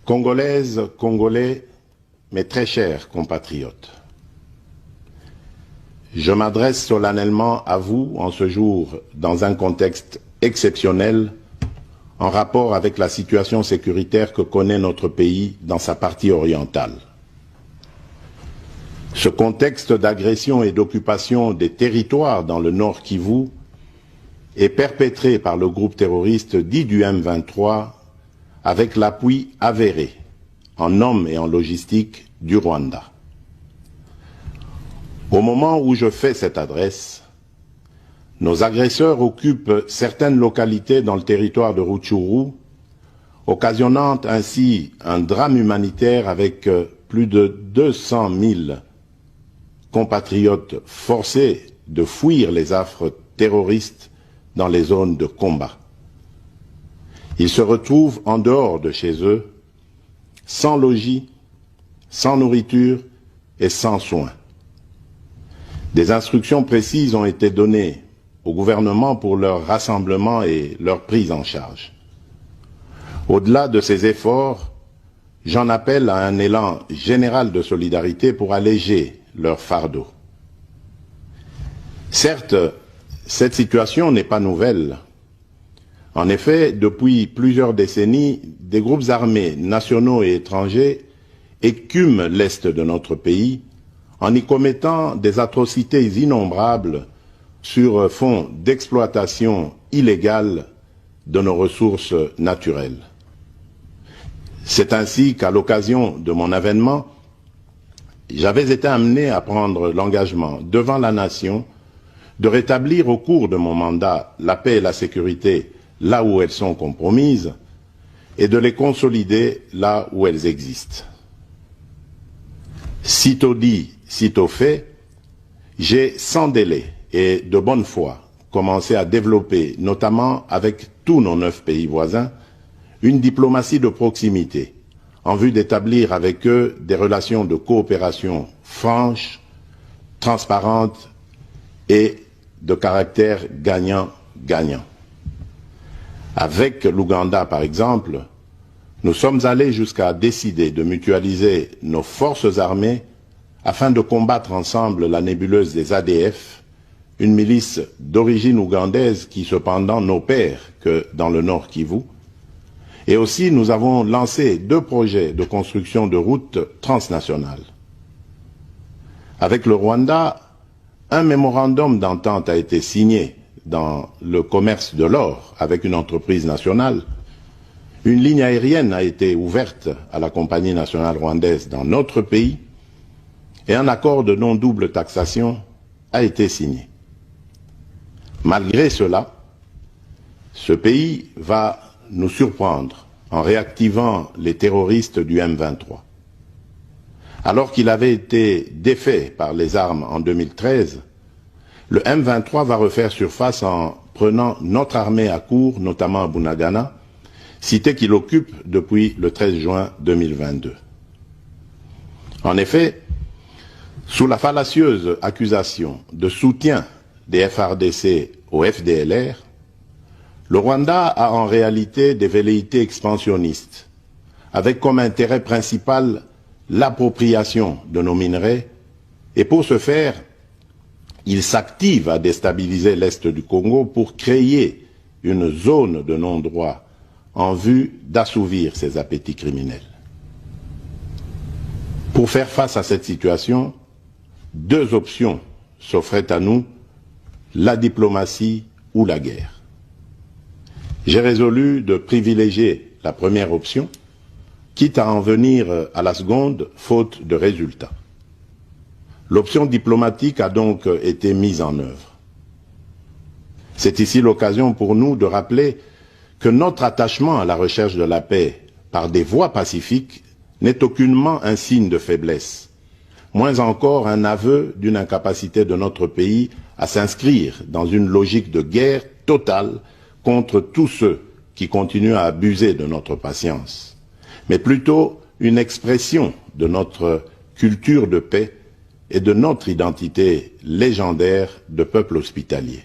Congolaises, Congolais, mes très chers compatriotes, je m'adresse solennellement à vous en ce jour dans un contexte exceptionnel en rapport avec la situation sécuritaire que connaît notre pays dans sa partie orientale. Ce contexte d'agression et d'occupation des territoires dans le Nord Kivu est perpétré par le groupe terroriste dit du M23 avec l'appui avéré en hommes et en logistique du Rwanda. Au moment où je fais cette adresse, nos agresseurs occupent certaines localités dans le territoire de Rutshuru, occasionnant ainsi un drame humanitaire avec plus de 200 000 compatriotes forcés de fuir les affres terroristes dans les zones de combat. Ils se retrouvent en dehors de chez eux, sans logis, sans nourriture et sans soins. Des instructions précises ont été données au gouvernement pour leur rassemblement et leur prise en charge. Au-delà de ces efforts, j'en appelle à un élan général de solidarité pour alléger leur fardeau. Certes, cette situation n'est pas nouvelle. En effet, depuis plusieurs décennies, des groupes armés nationaux et étrangers écument l'est de notre pays en y commettant des atrocités innombrables sur fond d'exploitation illégale de nos ressources naturelles. C'est ainsi qu'à l'occasion de mon avènement, j'avais été amené à prendre l'engagement devant la nation de rétablir au cours de mon mandat la paix et la sécurité là où elles sont compromises et de les consolider là où elles existent. Sitôt dit, sitôt fait, j'ai sans délai et de bonne foi commencé à développer, notamment avec tous nos 9 pays voisins, une diplomatie de proximité en vue d'établir avec eux des relations de coopération franches, transparentes et de caractère gagnant-gagnant. Avec l'Ouganda, par exemple, nous sommes allés jusqu'à décider de mutualiser nos forces armées afin de combattre ensemble la nébuleuse des ADF, une milice d'origine ougandaise qui cependant n'opère que dans le Nord Kivu. Et aussi, nous avons lancé 2 projets de construction de routes transnationales. Avec le Rwanda, un mémorandum d'entente a été signé dans le commerce de l'or avec une entreprise nationale. Une ligne aérienne a été ouverte à la compagnie nationale rwandaise dans notre pays et un accord de non-double taxation a été signé. Malgré cela, ce pays va nous surprendre en réactivant les terroristes du M23. Alors qu'il avait été défait par les armes en 2013, le M23 va refaire surface en prenant notre armée à court, notamment à Bunagana, cité qu'il occupe depuis le 13 juin 2022. En effet, sous la fallacieuse accusation de soutien des FARDC au FDLR, le Rwanda a en réalité des velléités expansionnistes, avec comme intérêt principal l'appropriation de nos minerais, et pour ce faire, il s'active à déstabiliser l'Est du Congo pour créer une zone de non-droit en vue d'assouvir ses appétits criminels. Pour faire face à cette situation, 2 options s'offraient à nous, la diplomatie ou la guerre. J'ai résolu de privilégier la première option, quitte à en venir à la seconde, faute de résultats. L'option diplomatique a donc été mise en œuvre. C'est ici l'occasion pour nous de rappeler que notre attachement à la recherche de la paix par des voies pacifiques n'est aucunement un signe de faiblesse, moins encore un aveu d'une incapacité de notre pays à s'inscrire dans une logique de guerre totale contre tous ceux qui continuent à abuser de notre patience, mais plutôt une expression de notre culture de paix et de notre identité légendaire de peuple hospitalier.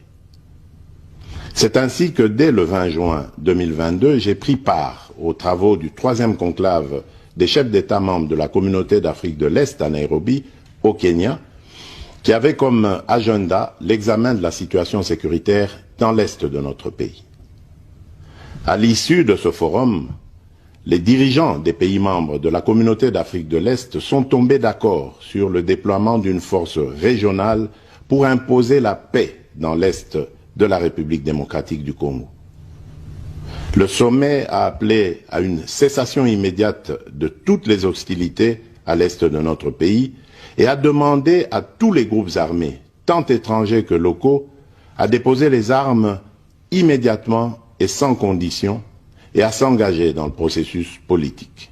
C'est ainsi que dès le 20 juin 2022, j'ai pris part aux travaux du 3e conclave des chefs d'État membres de la Communauté d'Afrique de l'Est à Nairobi, au Kenya, qui avait comme agenda l'examen de la situation sécuritaire dans l'Est de notre pays. À l'issue de ce forum, les dirigeants des pays membres de la Communauté d'Afrique de l'Est sont tombés d'accord sur le déploiement d'une force régionale pour imposer la paix dans l'Est de la République démocratique du Congo. Le sommet a appelé à une cessation immédiate de toutes les hostilités à l'Est de notre pays et a demandé à tous les groupes armés, tant étrangers que locaux, à déposer les armes immédiatement et sans condition et à s'engager dans le processus politique.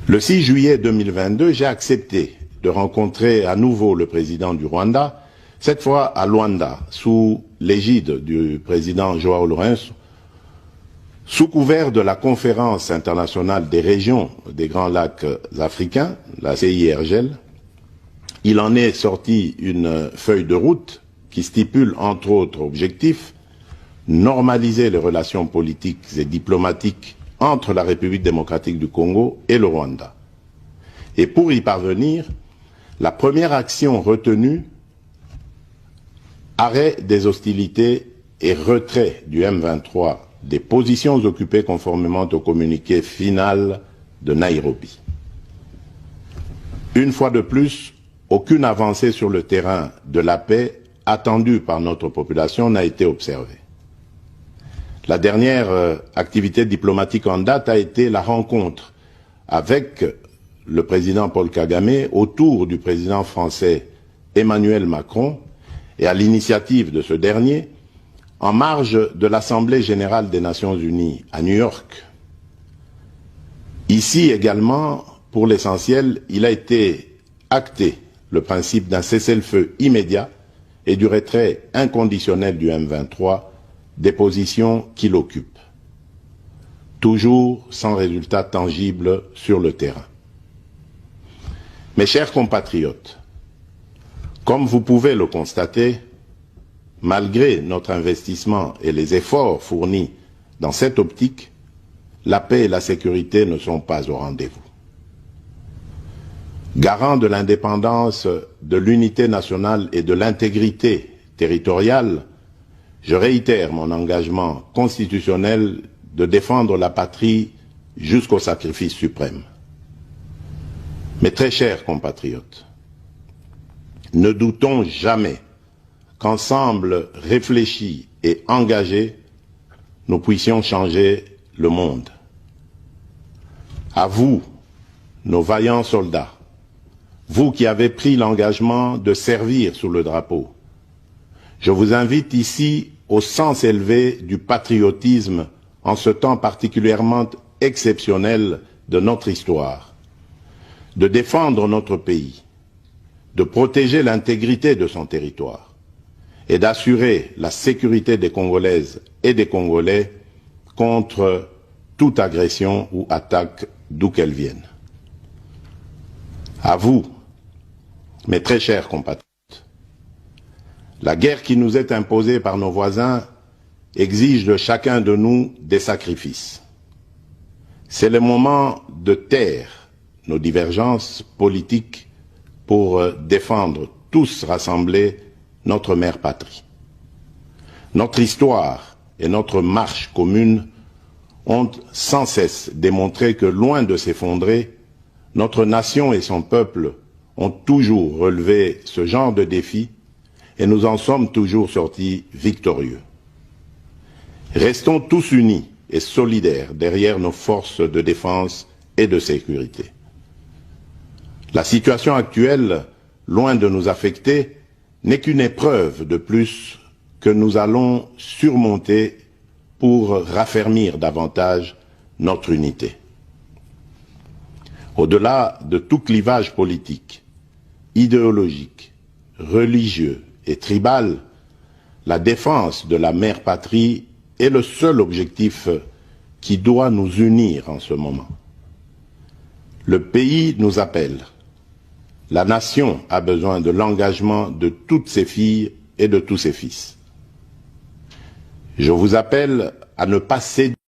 Le 6 juillet 2022, j'ai accepté de rencontrer à nouveau le président du Rwanda, cette fois à Luanda, sous l'égide du président Joao Lourenço, sous couvert de la Conférence internationale des régions des Grands Lacs africains, la CIRGL. Il en est sorti une feuille de route qui stipule entre autres objectifs normaliser les relations politiques et diplomatiques entre la République démocratique du Congo et le Rwanda. Et pour y parvenir, la première action retenue, arrêt des hostilités et retrait du M23 des positions occupées conformément au communiqué final de Nairobi. Une fois de plus, aucune avancée sur le terrain de la paix attendue par notre population n'a été observée. La dernière activité diplomatique en date a été la rencontre avec le président Paul Kagame autour du président français Emmanuel Macron et à l'initiative de ce dernier en marge de l'Assemblée générale des Nations unies à New York. Ici également, pour l'essentiel, il a été acté le principe d'un cessez-le-feu immédiat et du retrait inconditionnel du M23 des positions qu'il occupe, toujours sans résultat tangible sur le terrain. Mes chers compatriotes, comme vous pouvez le constater, malgré notre investissement et les efforts fournis dans cette optique, la paix et la sécurité ne sont pas au rendez-vous. Garant de l'indépendance, de l'unité nationale et de l'intégrité territoriale, je réitère mon engagement constitutionnel de défendre la patrie jusqu'au sacrifice suprême. Mes très chers compatriotes, ne doutons jamais qu'ensemble réfléchis et engagés, nous puissions changer le monde. À vous, nos vaillants soldats, vous qui avez pris l'engagement de servir sous le drapeau, je vous invite ici au sens élevé du patriotisme en ce temps particulièrement exceptionnel de notre histoire, de défendre notre pays, de protéger l'intégrité de son territoire et d'assurer la sécurité des Congolaises et des Congolais contre toute agression ou attaque d'où qu'elle vienne. À vous, mes très chers compatriotes, la guerre qui nous est imposée par nos voisins exige de chacun de nous des sacrifices. C'est le moment de taire nos divergences politiques pour défendre tous rassemblés notre mère patrie. Notre histoire et notre marche commune ont sans cesse démontré que, loin de s'effondrer, notre nation et son peuple ont toujours relevé ce genre de défis et nous en sommes toujours sortis victorieux. Restons tous unis et solidaires derrière nos forces de défense et de sécurité. La situation actuelle, loin de nous affecter, n'est qu'une épreuve de plus que nous allons surmonter pour raffermir davantage notre unité. Au-delà de tout clivage politique, idéologique, religieux et tribal, la défense de la mère patrie est le seul objectif qui doit nous unir en ce moment. Le pays nous appelle. La nation a besoin de l'engagement de toutes ses filles et de tous ses fils. Je vous appelle à ne pas céder